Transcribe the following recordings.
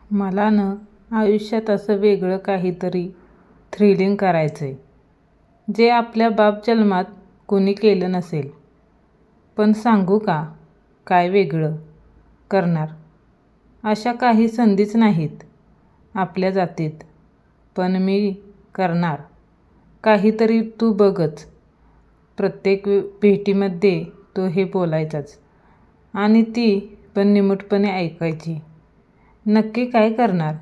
मला आयुष्यात असं वेगळं काहीतरी थ्रिलिंग करायचं आहे, जे आपल्या बाप जन्मात कुणी केलं नसेल. पण सांगू का, काय वेगळं करणार? अशा काही संधीच नाहीत आपल्या जातीत. पण मी करणार. काहीतरी तू बघच. प्रत्येक भेटीमध्ये तो हे बोलायचाच, आणि ती पण निमूटपणे ऐकायची. नक्की काय करणार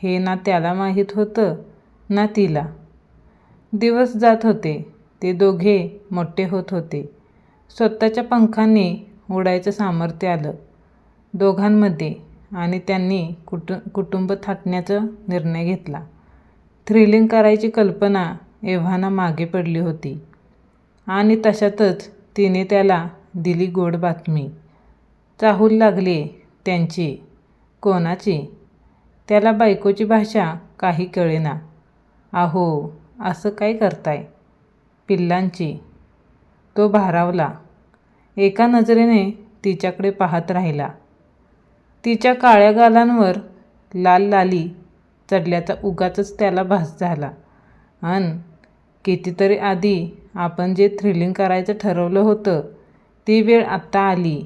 हे ना त्याला माहीत होतं ना तिला. दिवस जात होते, ते दोघे मोठे होत होते. स्वतःच्या पंखांनी उडायचं सामर्थ्य आलं दोघांमध्ये, आणि त्यांनी कुटुंब थाटण्याचा निर्णय घेतला. थ्रिलिंग करायची कल्पना एव्हाना मागे पडली होती, आणि तशातच तिने त्याला दिली गोड बातमी. चाहूल लागली त्यांची. कोणाची? त्याला बायकोची भाषा काही कळेना. अहो, असं काय करताय? पिल्लांची. तो भारावला. एका नजरेने तिच्याकडे पाहत राहिला. तिच्या काळ्या गालांवर लाल लाली चढल्याचा उगाचच त्याला भास झाला. कितीतरी आधी आपण जे थ्रिलिंग करायचं ठरवलं होतं, ती वेळ आत्ता आली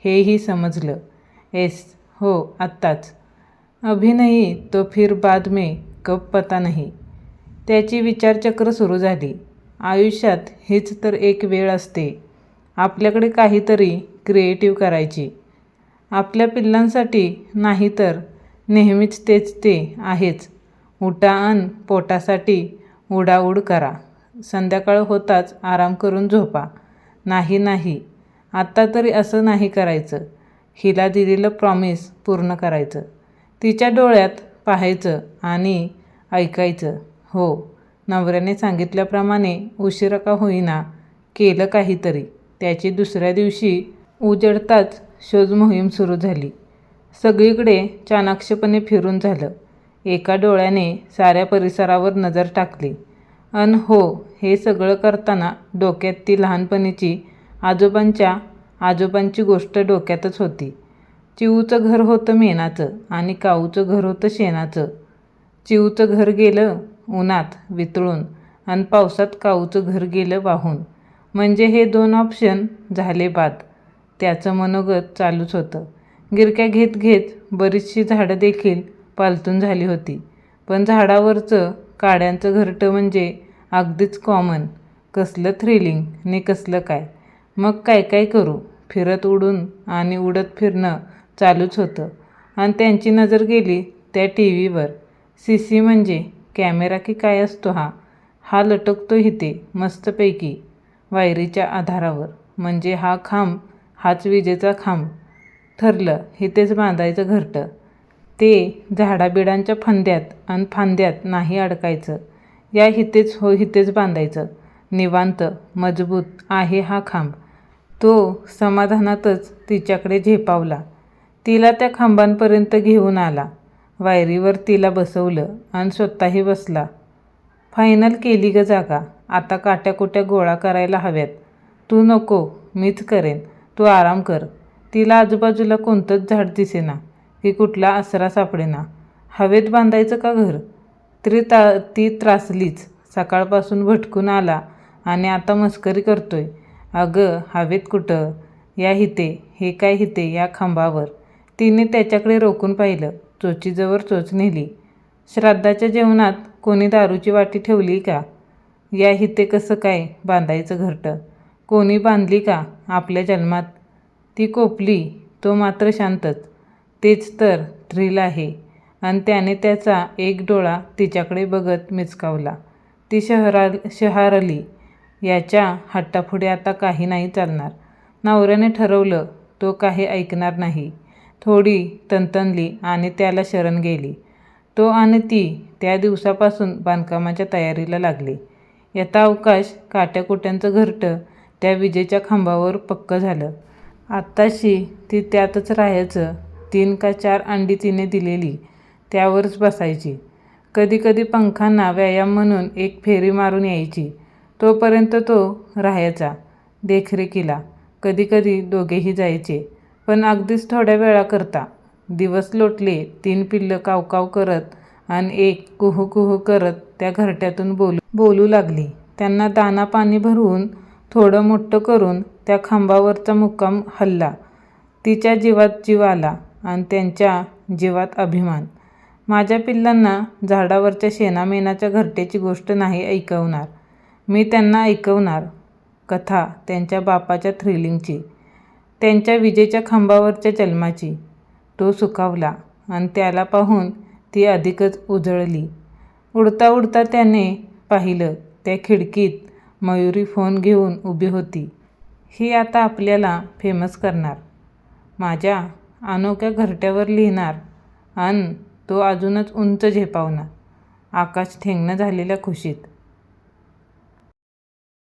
हेही समजलं. येस, हो, आत्ताच. अभी नहीं तो फिर बाद में कब पता नहीं. त्याची विचारचक्र सुरू झाली. आयुष्यात हीच तर एक वेळ असते आपल्याकडे काहीतरी क्रिएटिव्ह करायची. आपल्या पिल्लांसाठी नाही तर नेहमीच तेच ते आहेच. उठा अन पोटासाठी उडाऊड करा. संध्याकाळ होताच आराम करून झोपा. नाही नाही, आत्ता तरी असं नाही करायचं. हिला दिलेलं प्रॉमिस पूर्ण करायचं. तिच्या डोळ्यात पाहायचं आणि ऐकायचं. हो, नवऱ्याने सांगितल्याप्रमाणे उशिरा का होईना केलं काहीतरी. त्याची दुसऱ्या दिवशी उजेडताच शोध मोहीम सुरू झाली. सगळीकडे चाणाक्षपणे फिरून झालं. एका डोळ्याने साऱ्या परिसरावर नजर टाकली. हो, हे सगळं करताना डोक्यात ती लहानपणीची आजोबांची गोष्ट डोक्यातच होती. चिऊचं घर होतं मेणाचं आणि काऊचं घर होतं शेणाचं. चिऊचं घर गेलं उन्हात वितळून आणि पावसात काऊचं घर गेलं वाहून. म्हणजे हे 2 ऑप्शन झाले बाद. त्याचं मनोगत चालूच होतं. गिरक्या घेत घेत बरीचशी झाडं देखील पालतून झाली होती. पण झाडावरचं काड्यांचं घरटं म्हणजे अगदीच कॉमन. कसलं थ्रिलिंग ने कसलं काय. मग काय काय करू. फिरत उडून आणि उडत फिरणं चालूच होतं. आणि त्यांची नजर गेली त्या टीव्हीवर. सीसी म्हणजे कॅमेरा की काय असतो हा लटकतो इथे मस्तपैकी वायरीच्या आधारावर. म्हणजे हा खांब हाच विजेचा खांब. ठरलं, इथेच बांधायचं घरटं. ते झाडाबिडांच्या फांद्यात नाही अडकायचं. या इथेच बांधायचं. निवांत मजबूत आहे हा खांब. तो समाधानातच तिच्याकडे झेपावला. तिला त्या खांबांपर्यंत घेऊन आला. वायरीवर तिला बसवलं आणि स्वतःही बसला. फायनल केली ग जागा. आता काट्याकुट्या गोळा करायला हव्यात. तू नको, मीच करेन. तू आराम कर. तिला आजूबाजूला कोणतंच झाड दिसेना की कुठला आसरा सापडेना. हवेत बांधायचं का घर? ती त्रासलीच. सकाळपासून भटकून आला आणि आता मस्करी करतोय. अगं, हवेत कुठं? या इथे. हे काय इथे या खांबावर? तिने त्याच्याकडे रोखून पाहिलं. चोचीजवळ चोच नेली. श्राद्धाच्या जेवणात कोणी दारूची वाटी ठेवली का? या इथे कसं काय बांधायचं घरटं? कोणी बांधली का आपल्या जन्मात? ती कोपली. तो मात्र शांतच. तेच तर थ्रिल आहे. आणि त्याने त्याचा एक डोळा तिच्याकडे बघत मिचकावला. ती शहारली. याच्या हट्टापुढे आता काही नाही चालणार. नवऱ्याने ठरवलं. तो काही ऐकणार नाही. थोडी तणतणली आणि त्याला शरण गेली. तो आणि ती त्या दिवसापासून बांधकामाच्या तयारीला लागले. यथावकाश काट्याकुट्यांचं घरटं त्या विजेच्या खांबावर पक्कं झालं. आत्ताशी ती त्यातच राहायचं. 3 का 4 अंडी तिने दिलेली त्यावरच बसायची. कधीकधी पंखांना व्यायाम म्हणून एक फेरी मारून यायची. तोपर्यंत तो राहायचा देखरेखीला. कधीकधी दोघेही जायचे, पण अगदीच थोड्या वेळाकरता. दिवस लोटले. 3 पिल्लं कावकाव करत आणि एक कुहू कुहू करत त्या घरट्यातून बोलू लागली. त्यांना दाना पाणी भरवून थोडं मोठं करून त्या खांबावरचा मुक्काम हलला. तिच्या जीवात जीव आला आणि त्यांच्या जीवात अभिमान. माझ्या पिल्लांना झाडावरच्या शेणामेणाच्या घरट्याची गोष्ट नाही ऐकवणार. मी त्यांना ऐकवणार कथा त्यांच्या बापाच्या थ्रिलिंगची, त्यांच्या विजेच्या खांबावरच्या जन्माची. तो सुखावला आणि त्याला पाहून ती अधिकच उजळली. उडता उडता त्याने पाहिलं, त्या खिडकीत मयुरी फोन घेऊन उभी होती. ही आता आपल्याला फेमस करणार, माझ्या अनोख्या घरट्यावर लिहिणार आणि तो अजूनच उंच झेपावणार. आकाश ठेंगणं झालेल्या खुशीत